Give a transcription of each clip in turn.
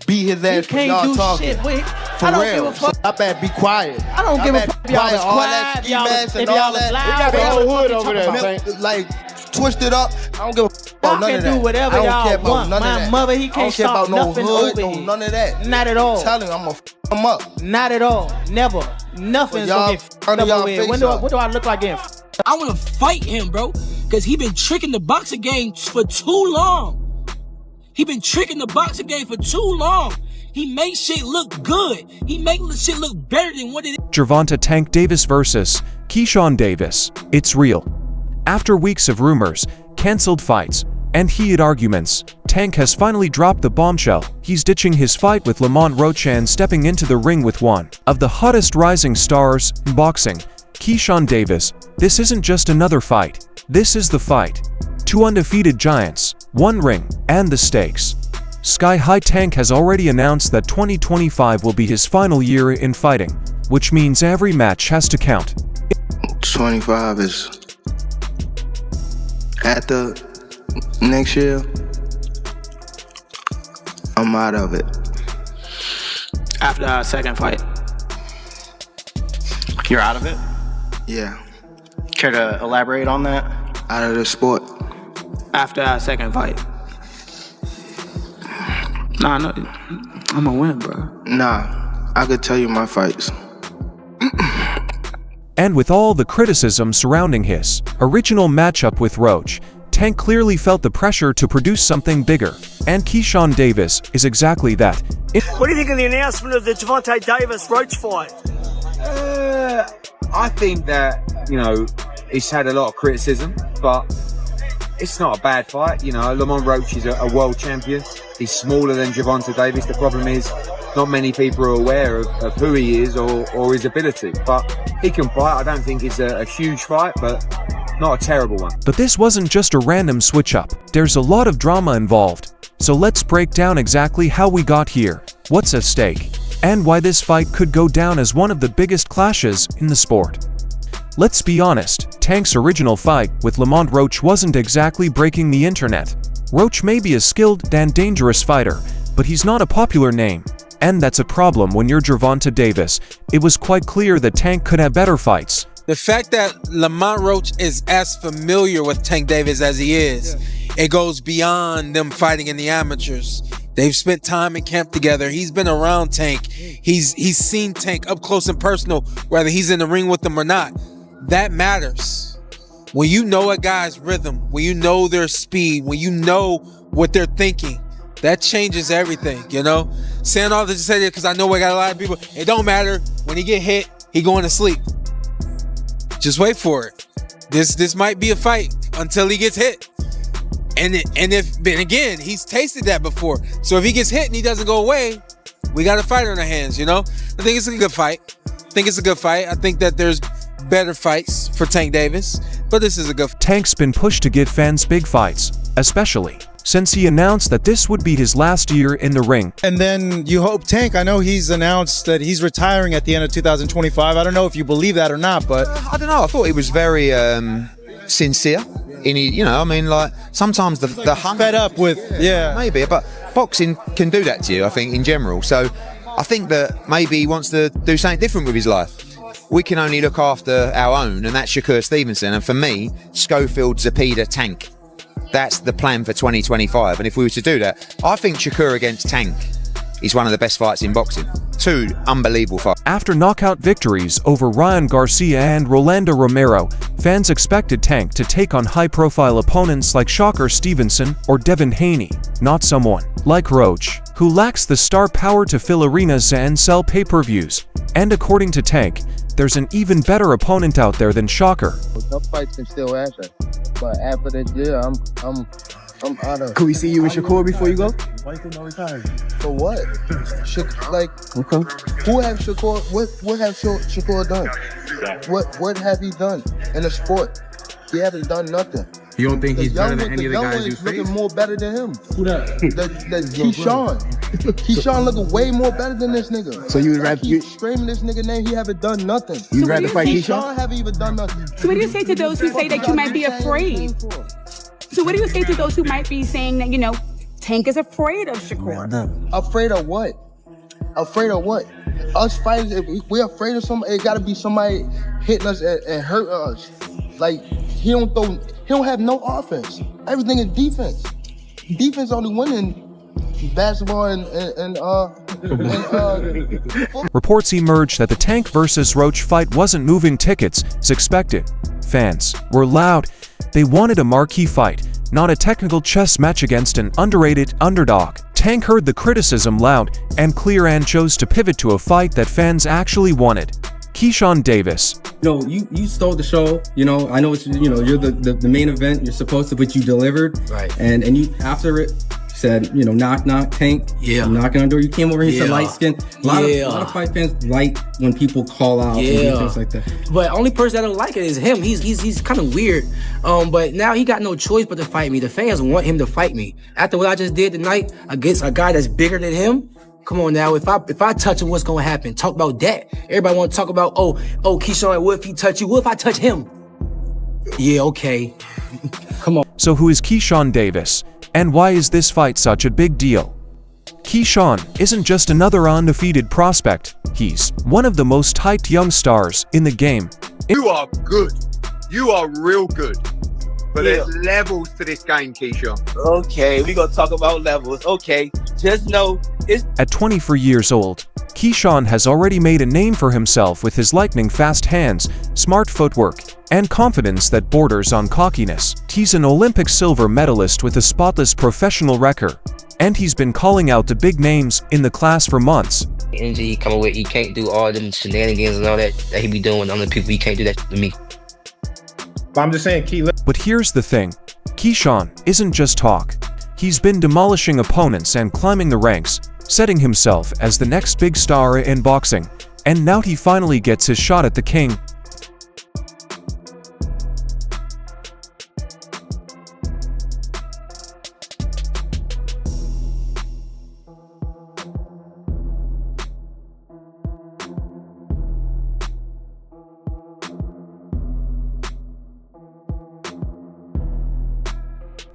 beat his ass for y'all talking. Shit, boy. For real. So I better be quiet. I don't give a fuck if y'all was all that ski mask and all that. We got the whole hood over there, like twisted up. I don't give a fuck about none of that. Y'all can do whatever y'all want. My mother, he can't stop nothing over here. None of that. Not at all. I'm telling you, I'm gonna f him up. Not at all. Never. Nothing's gonna get f***ed up over here. What do I look like getting f***ed? I wanna fight him, bro. Cause he been tricking the boxing game for too long. He been tricking the boxing game for too long. He makes shit look good. He makes shit look better than what it is. Gervonta Tank Davis versus Keyshawn Davis. It's real. After weeks of rumors, cancelled fights, and heated arguments, Tank has finally dropped the bombshell. He's ditching his fight with Lamont Roach and stepping into the ring with one of the hottest rising stars in boxing, Keyshawn Davis. This isn't just another fight. This is the fight. Two undefeated giants, one ring, and the stakes. Sky High. Tank has already announced that 2025 will be his final year in fighting, which means every match has to count. 25 is after next year. I'm out of it. After our second fight. You're out of it? Yeah. Care to elaborate on that? Out of the sport. After our second fight. Nah, no, I'm gonna win, bro. Nah, I could tell you my fights. And with all the criticism surrounding his original matchup with Roach, Tank clearly felt the pressure to produce something bigger. And Keyshawn Davis is exactly that. What do you think of the announcement of the Gervonta Davis-Roach fight? I think that, you know, it's had a lot of criticism, but it's not a bad fight. You know, Lamont Roach is a world champion. He's smaller than Gervonta Davis. The problem is not many people are aware of who he is or his ability. But he can fight. I don't think it's a huge fight, but not a terrible one. But this wasn't just a random switch-up. There's a lot of drama involved. So let's break down exactly how we got here, what's at stake, and why this fight could go down as one of the biggest clashes in the sport. Let's be honest, Tank's original fight with Lamont Roach wasn't exactly breaking the internet. Roach may be a skilled and dangerous fighter, but he's not a popular name. And that's a problem when you're Gervonta Davis. It was quite clear that Tank could have better fights. The fact that Lamont Roach is as familiar with Tank Davis as he is, it goes beyond them fighting in the amateurs. They've spent time in camp together. He's been around Tank. He's seen Tank up close and personal, whether he's in the ring with them or not. That matters. When you know a guy's rhythm, when you know their speed, when you know what they're thinking, that changes everything, you know? Saying all this to say that because I know we got a lot of people, it don't matter. When he get hit, he going to sleep. Just wait for it. This might be a fight until he gets hit. And again, he's tasted that before. So if he gets hit and he doesn't go away, we got a fighter in our hands, you know? I think it's a good fight. I think that there's better fights for Tank Davis, but this is a good fight. Tank's been pushed to give fans big fights, especially since he announced that this would be his last year in the ring. And then you hope Tank, I know he's announced that he's retiring at the end of 2025. I don't know if you believe that or not, but I don't know. I thought he was very sincere. You know, I mean, like, sometimes the hunt... Fed up with, yeah. Maybe, but boxing can do that to you, I think, in general. So I think that maybe he wants to do something different with his life. We can only look after our own, and that's Shakur Stevenson. And for me, Schofield, Zepeda, Tank. That's the plan for 2025. And if we were to do that, I think Shakur against Tank is one of the best fights in boxing. Two unbelievable fights. After knockout victories over Ryan Garcia and Rolando Romero, fans expected Tank to take on high-profile opponents like Shakur Stevenson or Devin Haney, not someone like Roach, who lacks the star power to fill arenas and sell pay-per-views. And according to Tank, there's an even better opponent out there than Shakur. Some fights can still happen, but after this year, I'm out of. Could we see you with Shakur before you go? Why you think no retiring? For what? Who have Shakur? What have Shakur done? What have he done in the sport? He hasn't done nothing. You don't think he's better than any of the guys you face? face? Looking more better than him. Who that? Keyshawn. Keyshawn looking way more better than this nigga. So you would rather keep screaming this nigga name? He haven't done nothing. You'd rather fight Keyshawn? Haven't even done nothing. So what do you say to those who say that you might be afraid? So what do you say to those who might be saying that, you know, Tank is afraid of Shakur. Afraid of what? Afraid of what? Us fighters, if we're afraid of somebody, it gotta be somebody hitting us and hurting us. Like, he don't have no offense. Everything is defense. Defense only winning basketball and Reports emerged that the Tank versus Roach fight wasn't moving tickets as expected. Fans were loud. They wanted a marquee fight, not a technical chess match against an underrated underdog. Tank heard the criticism loud and clear and chose to pivot to a fight that fans actually wanted. Keyshawn Davis. You stole the show. I know it's you're the main event. You're supposed to, but you delivered. Right. And you after it said, knock, Tank. Yeah. I'm knocking on the door. You came over here, said light skin. A lot of fight fans like when people call out and do things like that. But only person that don't like it is him. He's kind of weird. But now he got no choice but to fight me. The fans want him to fight me. After what I just did tonight against a guy that's bigger than him. Come on now, if I touch him, what's gonna happen? Talk about that. Everybody wanna talk about, oh, Keyshawn, what if he touch you? What if I touch him? Yeah, okay. Come on. So who is Keyshawn Davis? And why is this fight such a big deal? Keyshawn isn't just another undefeated prospect. He's one of the most hyped young stars in the game. You are good. You are real good. But there's levels to this game, Keyshawn. Okay, we gonna talk about levels. Okay, just know it's... At 24 years old, Keyshawn has already made a name for himself with his lightning-fast hands, smart footwork, and confidence that borders on cockiness. He's an Olympic silver medalist with a spotless professional record, and he's been calling out the big names in the class for months. Energy he coming with, he can't do all them shenanigans and all that he be doing with other people. He can't do that to me. But I'm just saying, But here's the thing, Keyshawn isn't just talk. He's been demolishing opponents and climbing the ranks, setting himself as the next big star in boxing, and now he finally gets his shot at the king.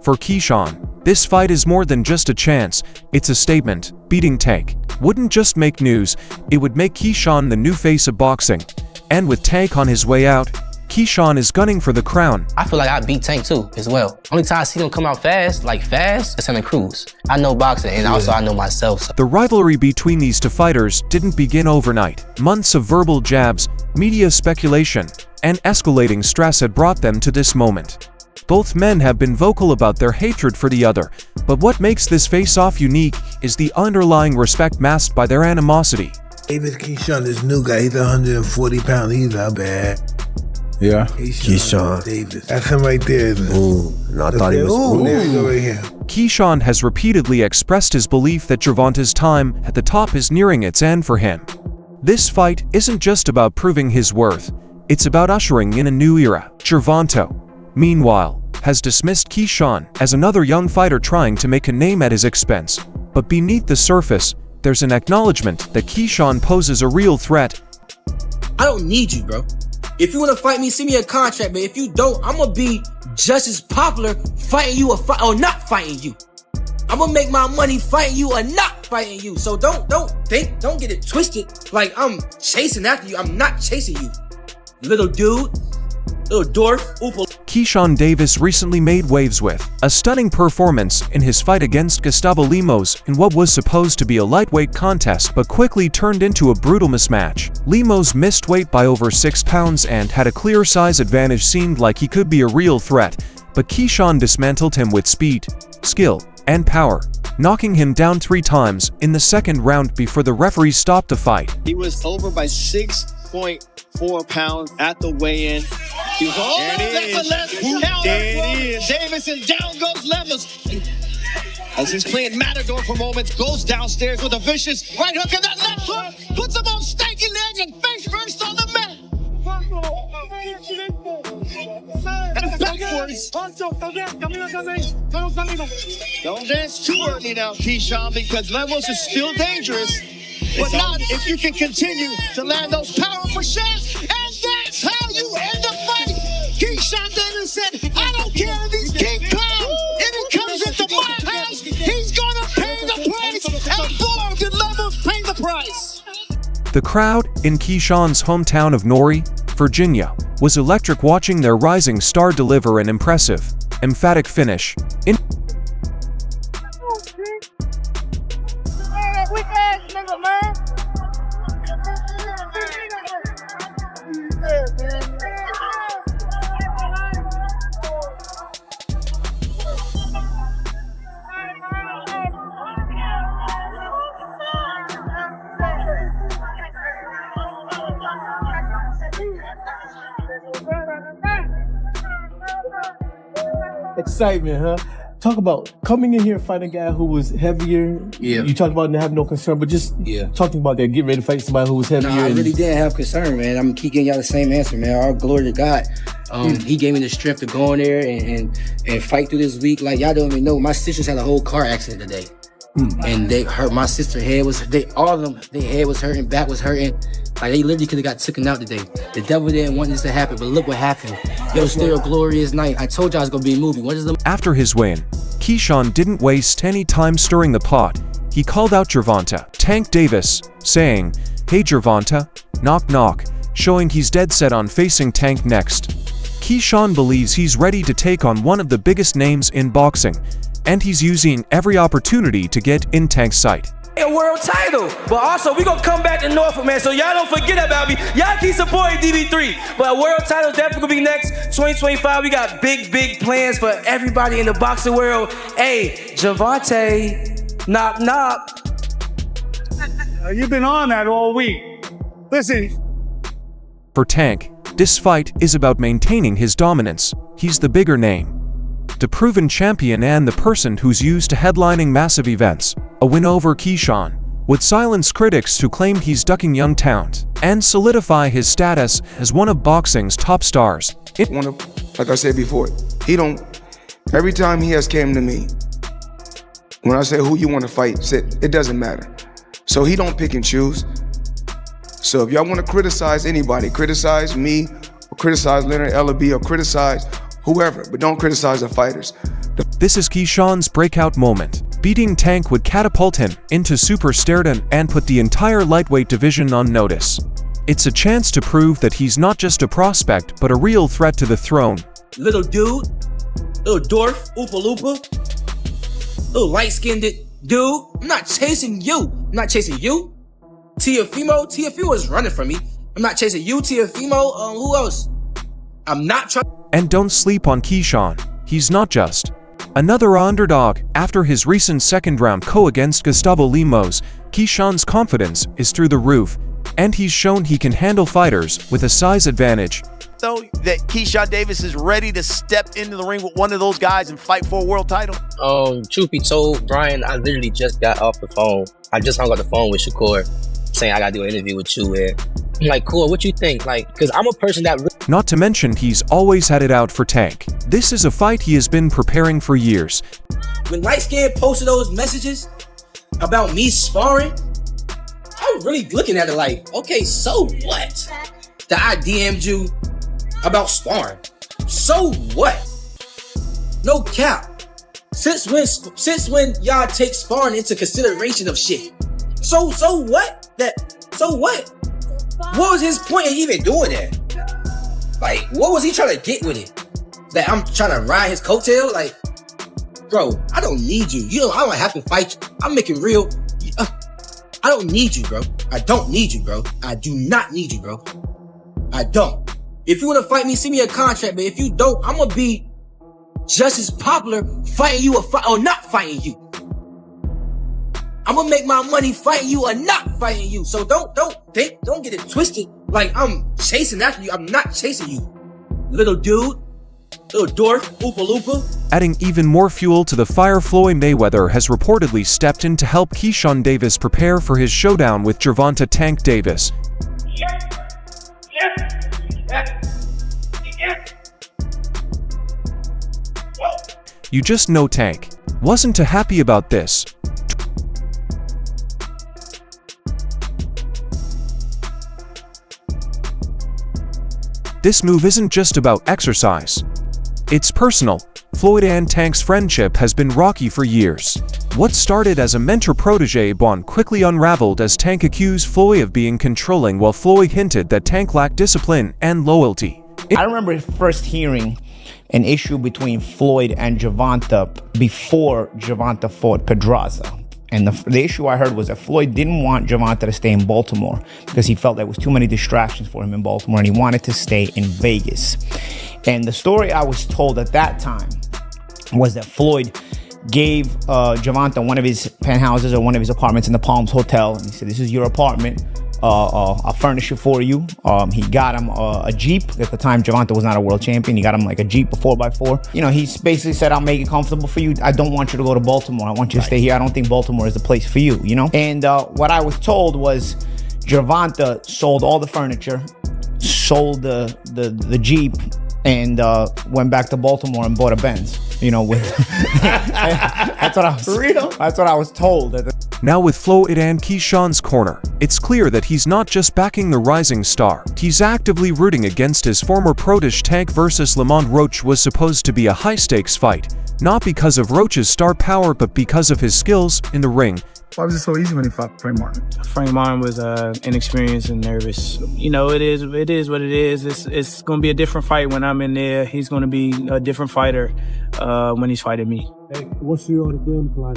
For Keyshawn, this fight is more than just a chance, it's a statement. Beating Tank wouldn't just make news, it would make Keyshawn the new face of boxing. And with Tank on his way out, Keyshawn is gunning for the crown. I feel like I beat Tank too, as well. Only time I see him come out fast, it's on the cruise. I know boxing, and also I know myself. So. The rivalry between these two fighters didn't begin overnight. Months of verbal jabs, media speculation, and escalating stress had brought them to this moment. Both men have been vocal about their hatred for the other, but what makes this face-off unique is the underlying respect masked by their animosity. Davis Keyshawn, this new guy, he's 140 pounds, he's not bad. Yeah, Keyshawn Davis. That's him right there, isn't it? Ooh, no, I thought he was. Ooh, there we go right here. Keyshawn has repeatedly expressed his belief that Gervonta's time at the top is nearing its end for him. This fight isn't just about proving his worth, it's about ushering in a new era. Gervonta, meanwhile, has dismissed Keyshawn as another young fighter trying to make a name at his expense. But beneath the surface, there's an acknowledgement that Keyshawn poses a real threat. I don't need you, bro. If you want to fight me, send me a contract, but if you don't, I'm going to be just as popular fighting you or not fighting you. I'm going to make my money fighting you or not fighting you. So don't get it twisted like I'm chasing after you. I'm not chasing you. Little dude. Little dwarf. Keyshawn Davis recently made waves with a stunning performance in his fight against Gustavo Lemos in what was supposed to be a lightweight contest but quickly turned into a brutal mismatch. Lemos missed weight by over 6 pounds and had a clear size advantage. Seemed like he could be a real threat, but Keyshawn dismantled him with speed, skill, and power, knocking him down 3 times in the second round before the referee stopped the fight. He was over by 6.4 pounds at the weigh-in. He was that's a left counter from Davis, and down goes Lemos. As he's playing Matador for moments, goes downstairs with a vicious right hook, and that left hook puts him on stanky legs and face first on the mat. And backwards. Don't dance too early now, Keyshawn, because Lemos is still dangerous. But not if you can continue to land those powerful shots, and that's how you end the fight. Keyshawn Davis said, I don't care if he's King Kong. If he comes into my house, he's going The crowd in Keyshawn's hometown of Norrie, Virginia, was electric watching their rising star deliver an impressive, emphatic finish. Excitement, huh? Talk about coming in here and fighting a guy who was heavier. Yeah. You talked about not having no concern, but just talking about that, getting ready to fight somebody who was heavier. No, I really didn't have concern, man. I'm keep getting y'all the same answer, man. All glory to God. He gave me the strength to go in there and fight through this week. Like, y'all don't even know, my sisters had a whole car accident today. And they hurt. My sister's head was, all of them, their head was hurting, back was hurting. Like, they literally could have got taken out today. The devil didn't want this to happen, but look what happened. It was still a glorious night. I told y'all it's gonna be a movie. What is the... After his win, Keyshawn didn't waste any time stirring the pot. He called out Gervonta, Tank Davis, saying, "Hey Gervonta, knock knock," showing he's dead set on facing Tank next. Keyshawn believes he's ready to take on one of the biggest names in boxing, and he's using every opportunity to get in Tank's sight. A world title, but also we gonna come back to Norfolk, man, so y'all don't forget about me. Y'all keep supporting DB3, but a world title definitely gonna be next 2025. We got big plans for everybody in the boxing world. Hey, Gervonta, knock knock. You've been on that all week. Listen. For Tank, this fight is about maintaining his dominance. He's the bigger name, the proven champion, and the person who's used to headlining massive events. A win over Keyshawn would silence critics who claim he's ducking young talent and solidify his status as one of boxing's top stars. Like I said before, every time he has came to me, when I say who you want to fight, it doesn't matter. So he don't pick and choose. So if y'all want to criticize anybody, criticize me, or criticize Leonard Ellaby, or criticize whoever, but don't criticize the fighters. This is Keyshawn's breakout moment. Beating Tank would catapult him into superstardom and put the entire lightweight division on notice. It's a chance to prove that he's not just a prospect, but a real threat to the throne. Little dude, little dwarf, Oopa Loopa, little light-skinned dude. I'm not chasing you. I'm not chasing you. Tiafimo is running from me. I'm not chasing you, Tiafimo. Who else? I'm not trying. And don't sleep on Keyshawn. He's not just another underdog. After his recent second-round KO against Gustavo Lemos, Keyshawn's confidence is through the roof, and he's shown he can handle fighters with a size advantage. Though that Keyshawn Davis is ready to step into the ring with one of those guys and fight for a world title? Truth be told, Brian, I literally just got off the phone. I just hung up the phone with Shakur, saying I gotta do an interview with you. I'm like, cool, what you think? Like, because I'm a person that... Not to mention, he's always had it out for Tank. This is a fight he has been preparing for years. When Light Skin posted those messages about me sparring, I was really looking at it like, okay, so what? That I DM'd you about sparring. So what? No cap. Since when y'all take sparring into consideration of shit? So what? So what? What was his point in even doing that? Like, what was he trying to get with it? That I'm trying to ride his coattail? Like, bro, I don't need you. I don't have to fight you. I'm making real. I don't need you, bro. I don't need you, bro. I do not need you, bro. I don't. If you want to fight me, send me a contract. But if you don't, I'm gonna be just as popular fighting you or not fighting you. I'm gonna make my money fighting you or not fighting you. So don't get it twisted like I'm chasing after you. I'm not chasing you. Little dude, little dwarf, Oopa Loopa. Adding even more fuel to the fire, Floyd Mayweather has reportedly stepped in to help Keyshawn Davis prepare for his showdown with Gervonta Tank Davis. You just know Tank wasn't too happy about this. This move isn't just about exercise. It's personal. Floyd and Tank's friendship has been rocky for years. What started as a mentor-protege bond quickly unraveled as Tank accused Floyd of being controlling while Floyd hinted that Tank lacked discipline and loyalty. I remember first hearing an issue between Floyd and Gervonta before Gervonta fought Pedraza. And the issue I heard was that Floyd didn't want Gervonta to stay in Baltimore because he felt there was too many distractions for him in Baltimore and he wanted to stay in Vegas. And the story I was told at that time was that Floyd gave Gervonta one of his penthouses or one of his apartments in the Palms Hotel. And he said, "This is your apartment. I'll furnish it for you." He got him a Jeep. At the time, Gervonta was not a world champion. He got him like a Jeep, a 4x4. You know, he basically said, "I'll make it comfortable for you. I don't want you to go to Baltimore. I want you to stay here. I don't think Baltimore is the place for you," you know? And what I was told was Gervonta sold all the furniture, sold the Jeep, and went back to Baltimore and bought a Benz. You know, that's what I was. For real? That's what I was told. Now with Floyd and Keyshawn's corner, it's clear that he's not just backing the rising star, he's actively rooting against his former protege. Tank versus Lamont Roach was supposed to be a high-stakes fight, not because of Roach's star power but because of his skills in the ring. Why was it so easy when he fought Frank Martin? Frank Martin was inexperienced and nervous. You know, it is what it is. It's going to be a different fight when I'm in there. He's going to be a different fighter when he's fighting me. Hey, what's your game plan?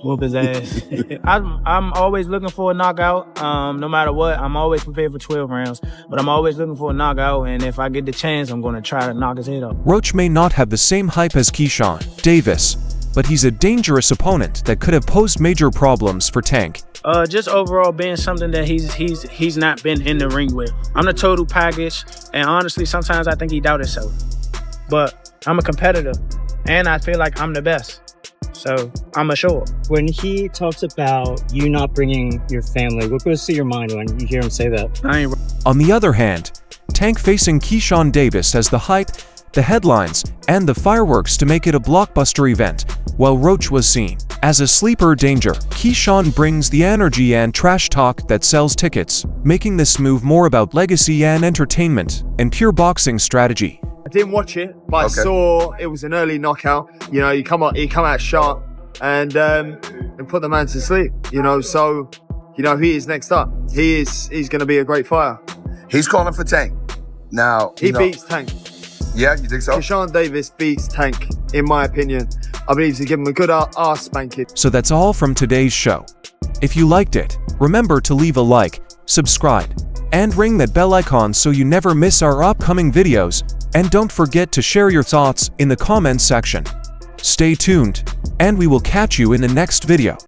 Whoop his ass. I'm always looking for a knockout. No matter what, I'm always prepared for 12 rounds. But I'm always looking for a knockout, and if I get the chance, I'm going to try to knock his head off. Roach may not have the same hype as Keyshawn Davis, but he's a dangerous opponent that could have posed major problems for Tank. Just overall being something that he's not been in the ring with. I'm the total package, and honestly, sometimes I think he doubts himself. But I'm a competitor, and I feel like I'm the best. So I'm assured. When he talks about you not bringing your family, what goes through your mind when you hear him say that? On the other hand, Tank facing Keyshawn Davis has the hype, the headlines, and the fireworks to make it a blockbuster event, while Roach was seen as a sleeper danger. Keyshawn brings the energy and trash talk that sells tickets, making this move more about legacy and entertainment and pure boxing strategy. I didn't watch it, but I saw it was an early knockout. You know, he come out sharp and put the man to sleep. You know, so you know he's next up. He's going to be a great fighter. He's calling for Tank. Now he beats Tank. Yeah, you think so? Keyshawn Davis beats Tank, in my opinion. I believe he'll give him a good ass spanking. So that's all from today's show. If you liked it, remember to leave a like, subscribe, and ring that bell icon so you never miss our upcoming videos. And don't forget to share your thoughts in the comments section. Stay tuned, and we will catch you in the next video.